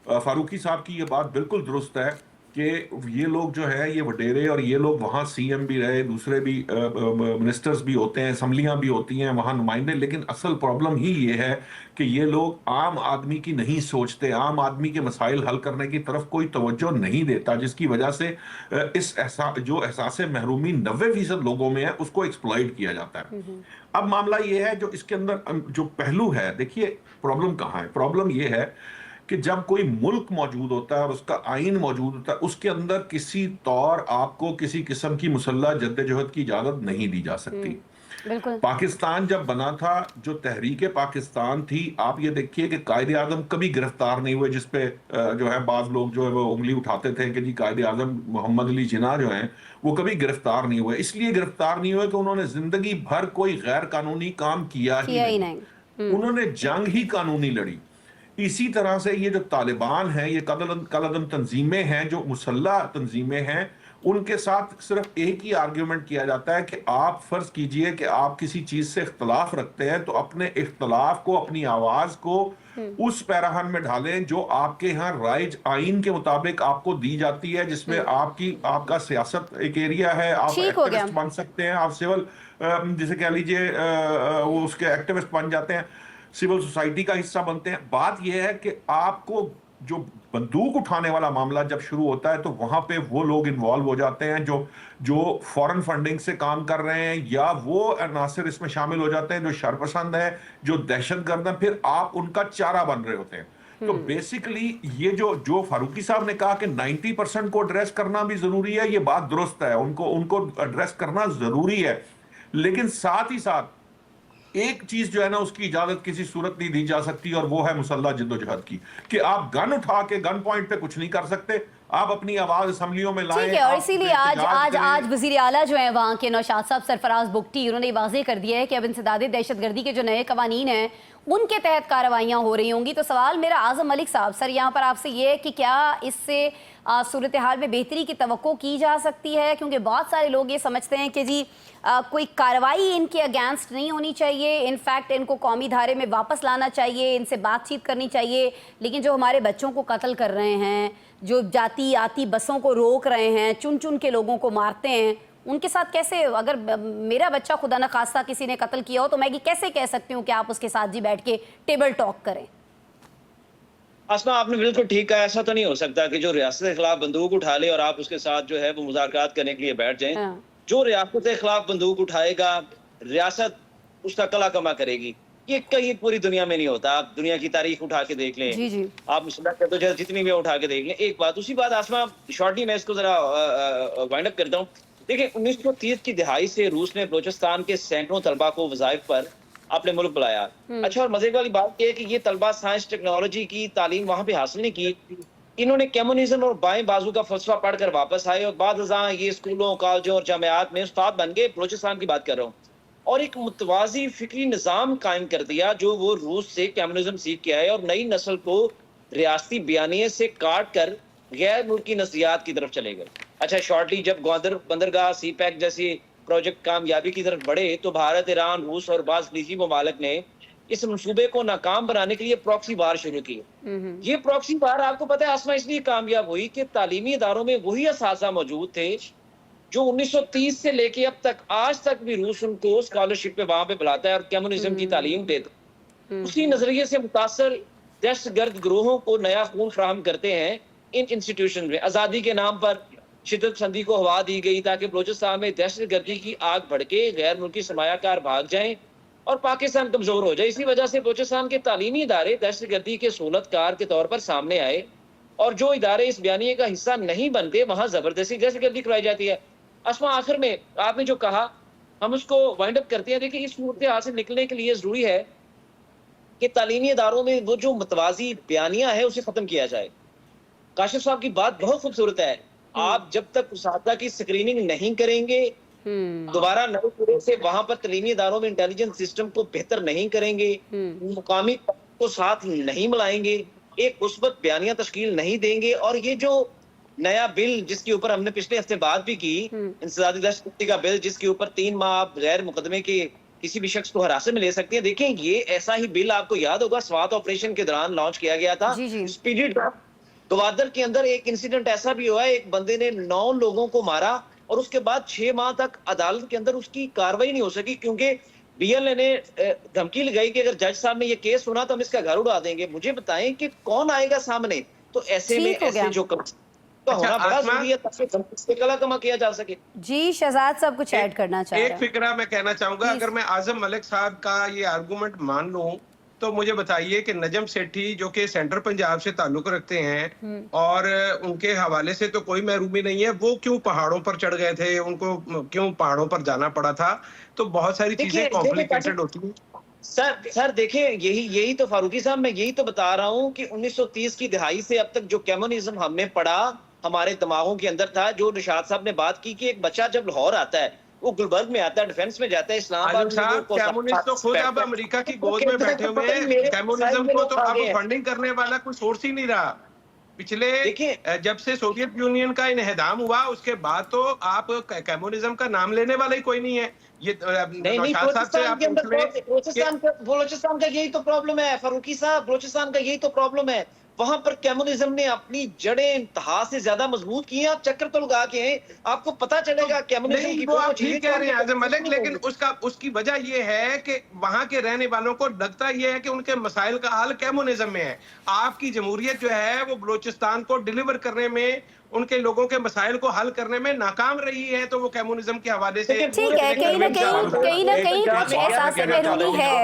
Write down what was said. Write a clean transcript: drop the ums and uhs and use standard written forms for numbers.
फारूकी साहब की ये बात बिल्कुल दुरुस्त है कि ये लोग जो है ये वडेरे और ये लोग वहाँ सीएम भी रहे, दूसरे भी मिनिस्टर्स भी होते हैं, असम्बलियां भी होती हैं, वहाँ नुमाइंदे, लेकिन असल प्रॉब्लम ही ये है कि ये लोग आम आदमी की नहीं सोचते, आम आदमी के मसाइल हल करने की तरफ कोई तवज्जो नहीं देता, जिसकी वजह से जो एहसास महरूमी 90% लोगों में है उसको एक्सप्लॉइट किया जाता है। अब मामला ये है जो इसके अंदर जो पहलू है, देखिए प्रॉब्लम कहाँ है। प्रॉब्लम ये है कि जब कोई मुल्क मौजूद होता है और उसका आइन मौजूद होता है, उसके अंदर किसी तौर आपको किसी किस्म की मुसल्लह जद्दोजहद की इजाजत नहीं दी जा सकती। बिल्कुल। पाकिस्तान जब बना था, जो तहरीक पाकिस्तान थी, आप ये देखिए कि कायदे आजम कभी गिरफ्तार नहीं हुए, जिसपे जो है बाज लोग जो है वो उंगली उठाते थे कि जी कायदे आजम मोहम्मद अली जिन्ना जो हैं वो कभी गिरफ्तार नहीं हुए। इसलिए गिरफ्तार नहीं हुए कि उन्होंने जिंदगी भर कोई गैर कानूनी काम किया ही किया ही नहीं, नहीं। उन्होंने जंग ही कानूनी लड़ी। इसी तरह से ये जो तालिबान है, ये कलअदम तंजीमें हैं, जो मुसल्लह तंजीमें हैं, उनके साथ सिर्फ एक ही आर्ग्यूमेंट किया जाता है कि आप फर्ज कीजिए कि आप किसी चीज से इख्तलाफ रखते हैं, तो अपने इख्तलाफ को, अपनी आवाज को उस पैराहन में ढालें जो आपके यहाँ राइज आइन के मुताबिक आपको दी जाती है, जिसमें आपका सियासत एक एरिया है, आप ठीक हो गया। एक्टिविस्ट बन सकते हैं, आप सिविल जिसे कह लीजिए वो उसके एक्टिविस्ट बन जाते हैं, सिविल सोसाइटी का हिस्सा बनते हैं। बात यह है कि आपको जो बंदूक उठाने वाला मामला जब शुरू होता है तो वहां पे वो लोग इन्वॉल्व हो जाते हैं जो जो फॉरेन फंडिंग से काम कर रहे हैं, या वो अनासिर इसमें शामिल हो जाते हैं जो शरपसंद है, जो दहशतगर्द है, फिर आप उनका चारा बन रहे होते हैं। तो बेसिकली ये जो जो फारूकी साहब ने कहा कि 90% को एड्रेस करना भी जरूरी है, ये बात दुरुस्त है, उनको उनको एड्रेस करना जरूरी है, लेकिन साथ ही साथ एक चीज जो है ना उसकी इजाजत किसी सूरत नहीं दी जा सकती, और वो है मुसल्ला जद्दोजहद की, कि आप गन उठा के गन पॉइंट पे कुछ नहीं कर सकते, आप अपनी आवाज असम्बलियों में लाएं। ठीक है, और इसीलिए आज वजीर आला जो है वहाँ के नौशाद साहब सरफराज बुगटी, उन्होंने वाजे कर दिया है कि अब इंसदाद दहशतगर्दी के जो नए कवानीन हैं उनके तहत कार्रवाइयाँ हो रही होंगी। तो सवाल मेरा आज़म मलिक साहब सर यहाँ पर आपसे ये है कि क्या इससे सूरत हाल में बेहतरी की तवक्को की जा सकती है, क्योंकि बहुत सारे लोग ये समझते हैं कि जी कोई कार्रवाई इनके अगेंस्ट नहीं होनी चाहिए, इनफैक्ट इनको कौमी धारे में वापस लाना चाहिए, इनसे बातचीत करनी चाहिए, लेकिन जो हमारे बच्चों को कत्ल कर रहे हैं, जो जाती आती बसों को रोक रहे हैं, चुन चुन के लोगों को मारते हैं, उनके साथ कैसे, अगर मेरा बच्चा खुदा न खास्ता किसी ने कत्ल किया हो तो मैं ये कैसे कह सकती हूँ कि आप उसके साथ जी बैठ के टेबल टॉक करें? आसमा, आपने बिल्कुल ठीक कहा। ऐसा तो नहीं हो सकता कि जो रियासत के खिलाफ बंदूक उठा ले और आप उसके साथ जो है वो मुज़ाकरात करने के लिए बैठ जाएं। हाँ। जो रियासत के खिलाफ बंदूक उठाएगा, रियासत उसका कला कमा करेगी। ये कहीं पूरी दुनिया में नहीं होता। आप दुनिया की तारीख उठा के देख लें, जी जी। आप मुसल्लह तो जितनी भी उठा के देख लें। एक बात, उसी बात आसमा शॉर्टली मैं इसको जरा वाइंड अप करता हूँ। देखिए, 1930 की दिहाई से रूस ने बलोचिस्तान के सैकड़ों तलबा को वज़ाइफ पर अपने मुल्क बुलाया। अच्छा, और मजे वाली बात यह है कि ये तलबा साइंस टेक्नोलॉजी की तालीम वहां पे हासिल नहीं की, इन्होंने कम्युनिज्म और बाएं बाजू का फलसफा पढ़कर वापस आए और बाद ये स्कूलों, कॉलेजों और जामियात में उस्ताद बन गए। बलोचिस्तान की बात कर रहा हूँ। और एक मुतवाजी फिक्री निज़ाम कायम कर दिया जो वो रूस से कम्युनिज्म सीख के आए, और नई नस्ल को रियासती बयानिए से काट कर गैर मुल्की नजरियात की तरफ चले गए। अच्छा, शॉर्टली जब ग्वादर बंदरगाह, सी पैक जैसी प्रोजेक्ट कामयाबी की तरफ बढ़े तो भारत, ईरान, रूस और बाज़ निजी ममालिक ने इस मंसूबे को नाकाम बनाने के लिए प्रॉक्सी वार शुरू की। ये प्रॉक्सी वार आपको पता है आसमा इसलिए कामयाब हुई कि तालीमी इदारों में वही असासा मौजूद थे जो 1930 से लेके अब तक आज तक भी रूस उनको स्कॉलरशिप पे वहां पे बुलाता है और कम्युनिज्म की तालीम देता है। उसी नजरिए से मुतासर दहशतगर्द गिरोहों को नया खून फराहम करते हैं इन इंस्टीट्यूशन में। आज़ादी के नाम पर शिद्दत पसंदी को हवा दी गई ताकि बलोचिस्तान में दहशतगर्दी की आग भड़के, गैर मुल्की सरमायाकार भाग जाएं और पाकिस्तान कमजोर हो जाए। इसी वजह से बलोचिस्तान के तालीमी इदारे दहशतगर्दी के सहूलतकार के तौर पर सामने आए, और जो इदारे इस बयानिए का हिस्सा नहीं बनते वहां जबरदस्ती दहशतगर्दी करवाई जाती है। असमा, आखिर में आपने जो कहा हम उसको वाइंड अप करते हैं। देखिए, इस सूरत हाल से निकलने के लिए जरूरी है कि तालीमी इदारों में वो जो मतवाजी बयानिया है उसे खत्म किया जाए। काशिफ साहब की बात बहुत खूबसूरत है। आप जब तक उसादा की स्क्रीनिंग नहीं करेंगे, दोबारा नए सिरे से वहां पर तालीमी इदारों में इंटेलिजेंस सिस्टम को बेहतर नहीं करेंगे, मुकामी को साथ नहीं मिलाएंगे, एक मुस्बत बयानिया तश्कील नहीं देंगे, और ये जो नया बिल जिसके ऊपर हमने पिछले हफ्ते बात भी की, इंसदादी दहशतगर्दी का बिल जिसके ऊपर 3 माह आप गैर मुकदमे के किसी भी शख्स को हिरासत में ले सकते हैं। देखें, ये ऐसा ही बिल आपको याद होगा स्वात ऑपरेशन के दौरान लॉन्च किया गया था। स्पीडी ड्राफ्ट गवादर के अंदर एक इंसिडेंट ऐसा भी हुआ है, एक बंदे ने 9 लोगों को मारा और उसके बाद 6 माह तक अदालत के अंदर उसकी कार्रवाई नहीं हो सकी, क्योंकि बीएलए ने धमकी लगाई कि अगर जज साहब ने ये केस सुना तो हम इसका घर उड़ा देंगे। मुझे बताएं कि कौन आएगा सामने? तो ऐसे में ठीक हो ऐसे गया। जो तो होना बड़ा आसमा, जरूरी है ताकि धमकी से कला कमा किया जा सके। जी शहजाद साहब कुछ ऐड करना चाह रहे एक हैं। फिक्रा मैं कहना चाहूंगा, Please. अगर मैं आजम मलिक साहब का ये आर्गुमेंट मान लूं तो मुझे बताइए कि नजम सेठी जो कि सेंट्रल पंजाब से ताल्लुक रखते हैं और उनके हवाले से तो कोई महरूमी नहीं है, वो क्यों पहाड़ों पर चढ़ गए थे, उनको क्यों पहाड़ों पर जाना पड़ा था? तो बहुत सारी चीजें कॉम्प्लिकेटेड होती हैं। सर देखिए, यही तो फारूकी साहब, मैं यही तो बता रहा हूं कि 1930 की दहाई से अब तक जो कम्युनिज्म हमने पढ़ा, हमारे दिमागों के अंदर था। जो निशात साहब ने बात की कि एक बच्चा जब लाहौर आता है, वो गुलबर्ग में आता है, डिफेंस में जाता है, इस्लामाबाद आजम साहब, कम्युनिस्ट तो खुद अब अमेरिका की गोद में बैठे हुए हैं। कम्युनिज्म को तो अब फंडिंग करने वाला कोई सोर्स ही नहीं रहा। पिछले जब से सोवियत यूनियन का इन्हदाम हुआ उसके बाद तो आप कम्युनिज्म का नाम लेने वाला ही कोई नहीं है। ये नहीं, नौशाद साहब से आप पूछ लें कि बलोचिस्तान का यही तो प्रॉब्लम है फारूकी साहब, बलोचिस्तान का यही तो प्रॉब्लम है। वहां पर कम्युनिज्म ने अपनी जड़ें इंतहा से ज्यादा मजबूत की हैं। आप चक्कर तो लगा के हैं, आपको पता चलेगा कम्युनिज्म नहीं, की वो कौन आप चीज़ ठीक कह रहे हैं आजम मलिक, लेकिन होगी। उसकी वजह ये है कि वहां के रहने वालों को लगता ये है कि उनके मसाइल का हल कम्युनिज्म में है। आपकी जमहूरियत जो है वो बलोचिस्तान को डिलीवर करने में, उनके लोगों के मसाइल को हल करने में नाकाम रही है, तो वो कम्युनिज्म के हवाले से ठीक है, कहीं ना कहीं कुछ एहसास महरूमी है।